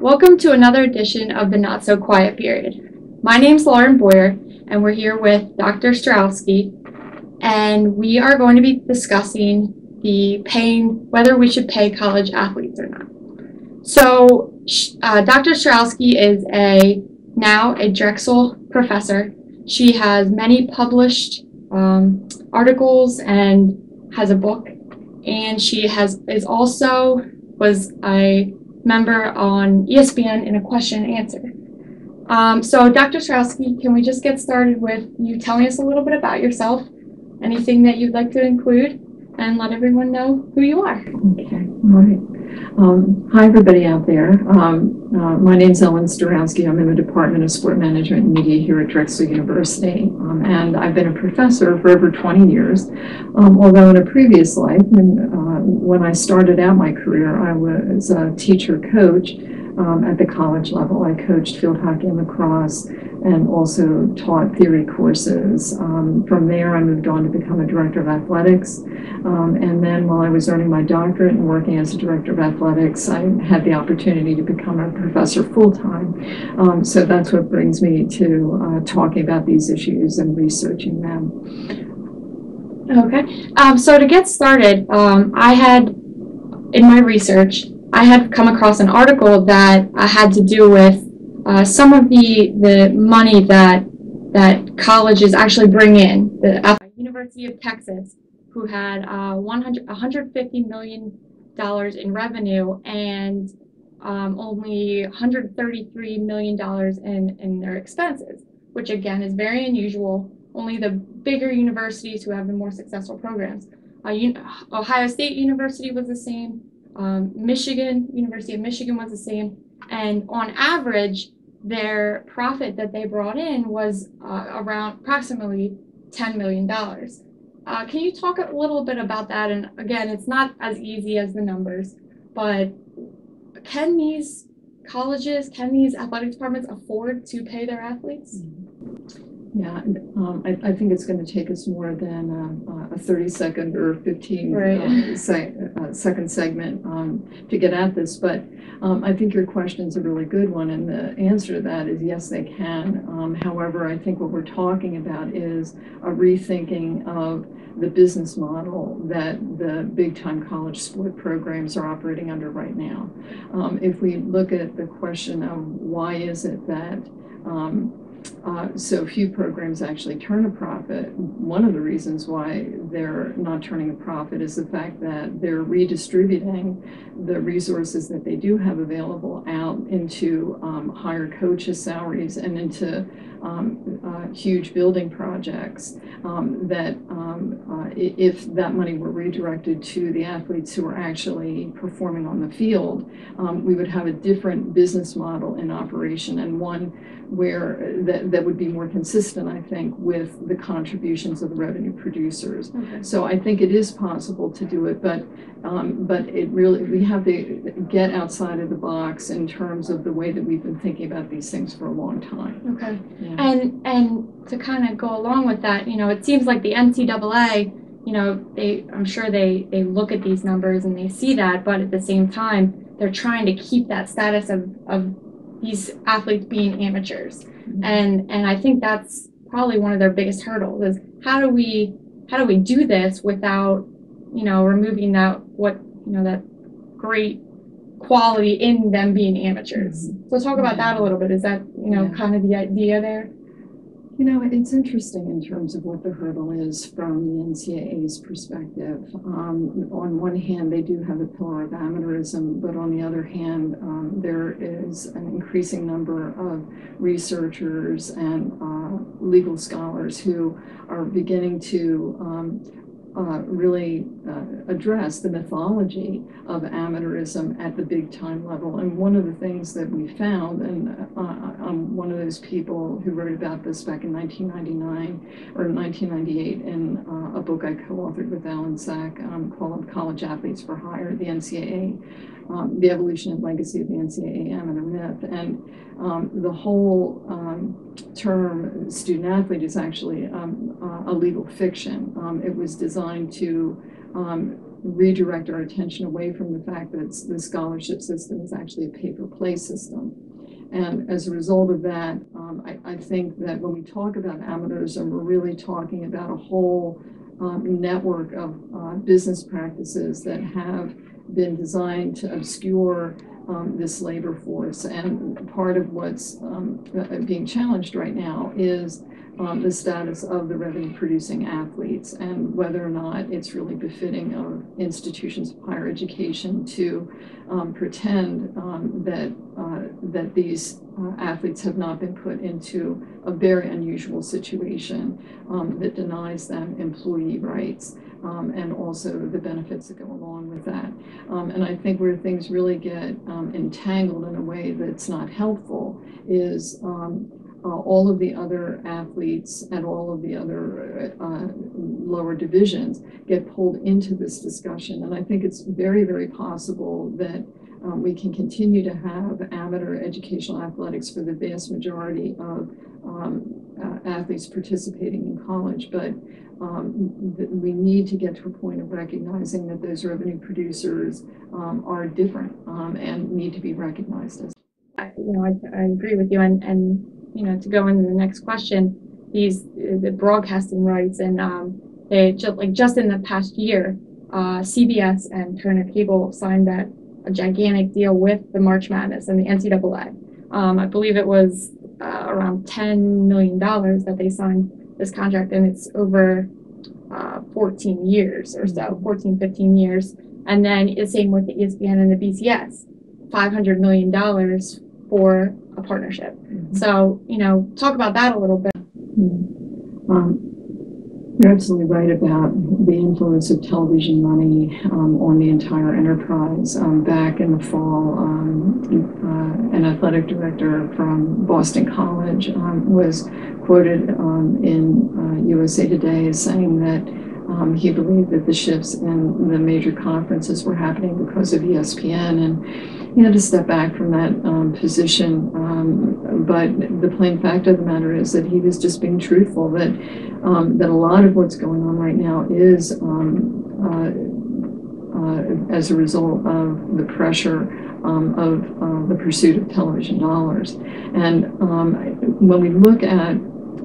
Welcome to another edition of the Not So Quiet Period. My name's Lauren Boyer, and we're here with Dr. Staurowsky, and we are going to be discussing whether we should pay college athletes or not. So, Dr. Staurowsky is now a Drexel professor. She has many published articles and has a book, and she was a member on ESPN in a question and answer. So Dr. Staurowsky, can we just get started with you telling us a little bit about yourself, anything that you'd like to include, and let everyone know who you are? Okay, all right. Hi, everybody out there. My name is Ellen Staurowsky. I'm in the Department of Sport Management and Media here at Drexel University, and I've been a professor for over 20 years, although in a previous life, when I started out my career, I was a teacher coach at the college level. I coached field hockey and lacrosse and also taught theory courses. From there, I moved on to become a director of athletics. And then while I was earning my doctorate and working as a director of athletics, I had the opportunity to become a professor full-time. So that's what brings me to talking about these issues and researching them. Okay. So to get started, in my research, I had come across an article that had to do with some of the money that colleges actually bring in. The University of Texas, who had $150 million in revenue and only $133 million in their expenses, which again is very unusual. Only the bigger universities who have the more successful programs. Ohio State University was the same. University of Michigan was the same. And on average, their profit that they brought in was around approximately $10 million. Can you talk a little bit about that? And again, it's not as easy as the numbers, but can these colleges, can these athletic departments afford to pay their athletes? Yeah, I think it's going to take us more than a 30-second or 15-second segment to get at this, but I think your question is a really good one, and the answer to that is yes, they can. However, I think what we're talking about is a rethinking of the business model that the big-time college sport programs are operating under right now. If we look at the question of why is it that so few programs actually turn a profit, one of the reasons why they're not turning a profit is the fact that they're redistributing the resources that they do have available out into higher coaches' salaries and into huge building projects that if that money were redirected to the athletes who are actually performing on the field, we would have a different business model in operation, and one where that would be more consistent, I think, with the contributions of the revenue producers. Okay. So I think it is possible to do it, but it really, we have to get outside of the box in terms of the way that we've been thinking about these things for a long time. Okay. Yeah. And to kind of go along with that, it seems like the NCAA, I'm sure they look at these numbers and they see that, but at the same time, they're trying to keep that status of these athletes being amateurs. Mm-hmm. And I think that's probably one of their biggest hurdles is how do we do this without, removing that great quality in them being amateurs. Mm-hmm. So talk about that a little bit. Is that, kind of the idea there? It's interesting in terms of what the hurdle is from the NCAA's perspective. On one hand, they do have a pillar of amateurism, but on the other hand, there is an increasing number of researchers and legal scholars who are beginning to really address the mythology of amateurism at the big time level. And one of the things that we found, and I'm one of those people who wrote about this back in 1999 or 1998 in a book I co-authored with Alan Sack called College Athletes for Hire, the NCAA, the Evolution and Legacy of the NCAA Amateur Myth. And the whole term student athlete is actually a legal fiction. It was designed to redirect our attention away from the fact that the scholarship system is actually a pay-for-play system. And as a result of that, I think that when we talk about amateurism, we're really talking about a whole network of business practices that have been designed to obscure this labor force. And part of what's being challenged right now is the status of the revenue-producing athletes and whether or not it's really befitting of institutions of higher education to pretend that these athletes have not been put into a very unusual situation that denies them employee rights. And also the benefits that go along with that. And I think where things really get entangled in a way that's not helpful is all of the other athletes and all of the other lower divisions get pulled into this discussion. And I think it's very, very possible that we can continue to have amateur educational athletics for the vast majority of athletes participating in college, but we need to get to a point of recognizing that those revenue producers are different and need to be recognized as. I agree with you, and to go into the next question, the broadcasting rights, and they just in the past year, CBS and Turner Cable signed a gigantic deal with the March Madness and the NCAA. I believe it was around $10 million that they signed this contract, and it's over 14 years or so, 14, 15 years. And then the same with the ESPN and the BCS, $500 million for a partnership. Mm-hmm. So, talk about that a little bit. You're absolutely right about the influence of television money on the entire enterprise. Back in the fall, an athletic director from Boston College was quoted in USA Today as saying that he believed that the shifts in the major conferences were happening because of ESPN, and he had to step back from that position. But the plain fact of the matter is that he was just being truthful, that a lot of what's going on right now is as a result of the pressure of the pursuit of television dollars. And when we look at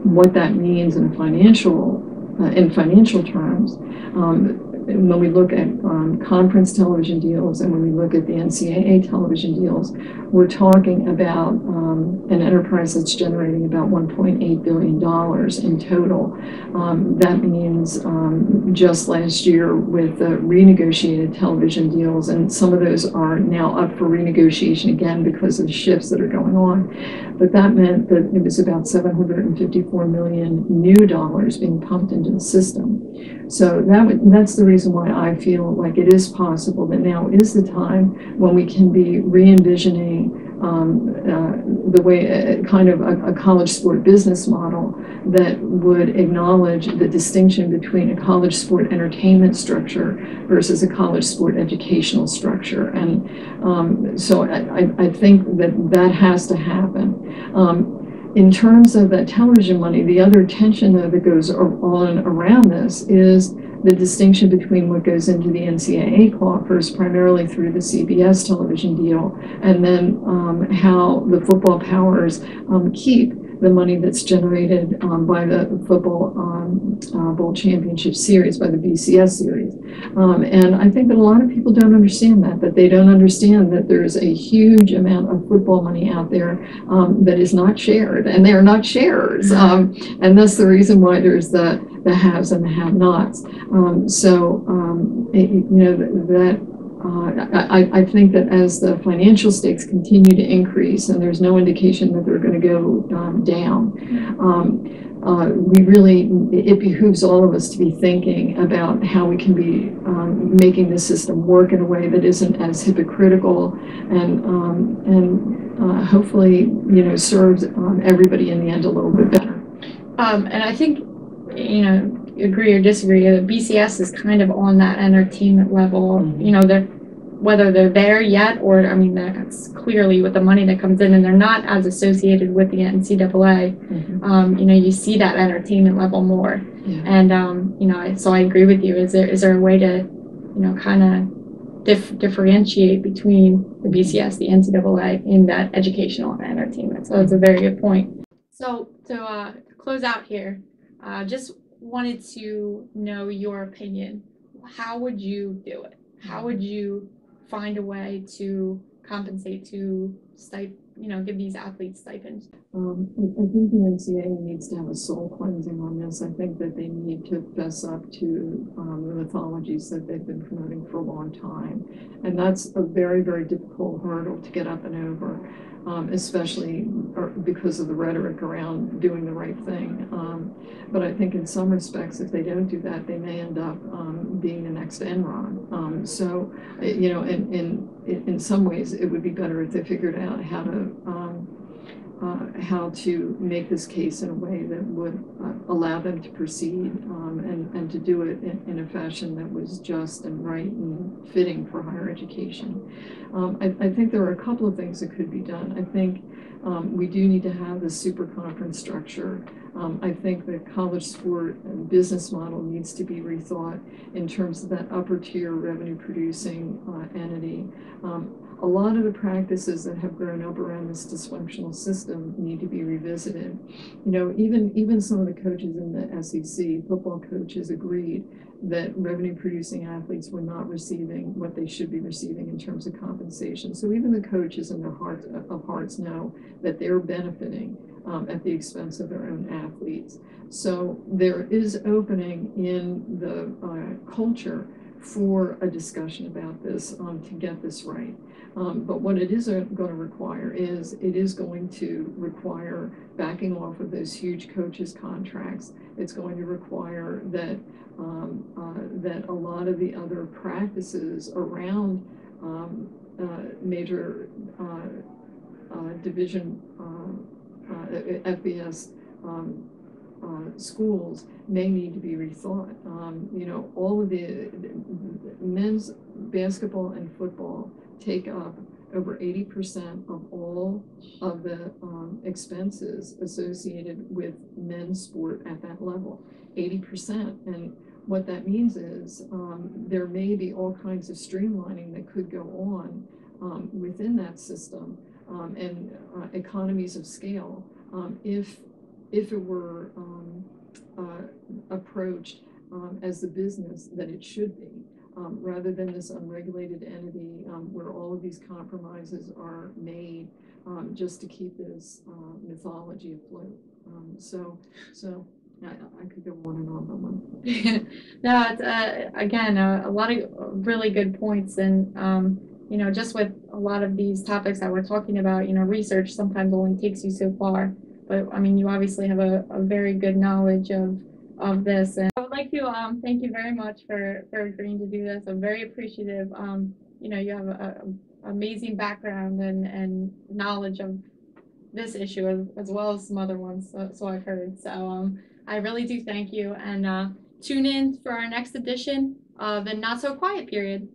what that means in financial terms, when we look at conference television deals and when we look at the NCAA television deals, we're talking about an enterprise that's generating about $1.8 billion in total. That means just last year with the renegotiated television deals, and some of those are now up for renegotiation again because of the shifts that are going on. But that meant that it was about $754 million new dollars being pumped into the system. So that's the reason why I feel like it is possible that now is the time when we can be re-envisioning the way kind of a college sport business model that would acknowledge the distinction between a college sport entertainment structure versus a college sport educational structure. And so I think that has to happen. In terms of that television money, the other tension though that goes on around this is the distinction between what goes into the NCAA coffers, primarily through the CBS television deal, and then how the football powers keep the money that's generated by the football bowl championship series, by the BCS series. And I think that a lot of people don't understand that they don't understand that there's a huge amount of football money out there that is not shared, and they're not sharers. And that's the reason why there's the haves and the have-nots. I think that as the financial stakes continue to increase, and there's no indication that they're going to go down, it behooves all of us to be thinking about how we can be making the system work in a way that isn't as hypocritical and hopefully serves everybody in the end a little bit better. And I think agree or disagree, BCS is kind of on that entertainment level. Mm-hmm. Whether they're there yet, or that's clearly with the money that comes in, and they're not as associated with the NCAA. Mm-hmm. You see that entertainment level more. Yeah. And so I agree with you. Is there a way to kind of differentiate between the BCS, the NCAA, in that educational and entertainment. So that's a very good point. So to close out here, just wanted to know your opinion. How would you do it? How would you find a way to compensate, to give these athletes stipends? I think the NCAA needs to have a soul cleansing on this. I think that they need to fess up to the mythologies that they've been promoting for a long time. And that's a very, very difficult hurdle to get up and over, especially because of the rhetoric around doing the right thing. But I think in some respects, if they don't do that, they may end up being the next Enron. So, in some ways, it would be better if they figured out how to make this case in a way that would allow them to proceed and to do it in a fashion that was just and right and fitting for higher education. I think there are a couple of things that could be done. I think we do need to have the super conference structure. I think the college sport and business model needs to be rethought in terms of that upper tier revenue producing entity. A lot of the practices that have grown up around this dysfunctional system need to be revisited. Even some of the coaches in the SEC, football coaches, agreed that revenue producing athletes were not receiving what they should be receiving in terms of compensation. So even the coaches in their heart of hearts know that they're benefiting at the expense of their own athletes. So there is opening in the culture for a discussion about this to get this right. But what it is going to require is it is going to require backing off of those huge coaches' contracts. It's going to require that that a lot of the other practices around major division FBS schools may need to be rethought. All of the men's basketball and football take up over 80% of all of the expenses associated with men's sport at that level. 80%. And what that means is there may be all kinds of streamlining that could go on within that system and economies of scale if it were approached as the business that it should be, rather than this unregulated entity where all of these compromises are made just to keep this mythology afloat. So I could go on and on. No, it's again a lot of really good points, and just with a lot of these topics that we're talking about, research sometimes only takes you so far. But I mean, you obviously have a very good knowledge of this, and I would like to thank you very much for agreeing to do this. I'm very appreciative. You have an amazing background and knowledge of this issue as well as some other ones. So I've heard. So I really do thank you, and tune in for our next edition of the Not So Quiet Period.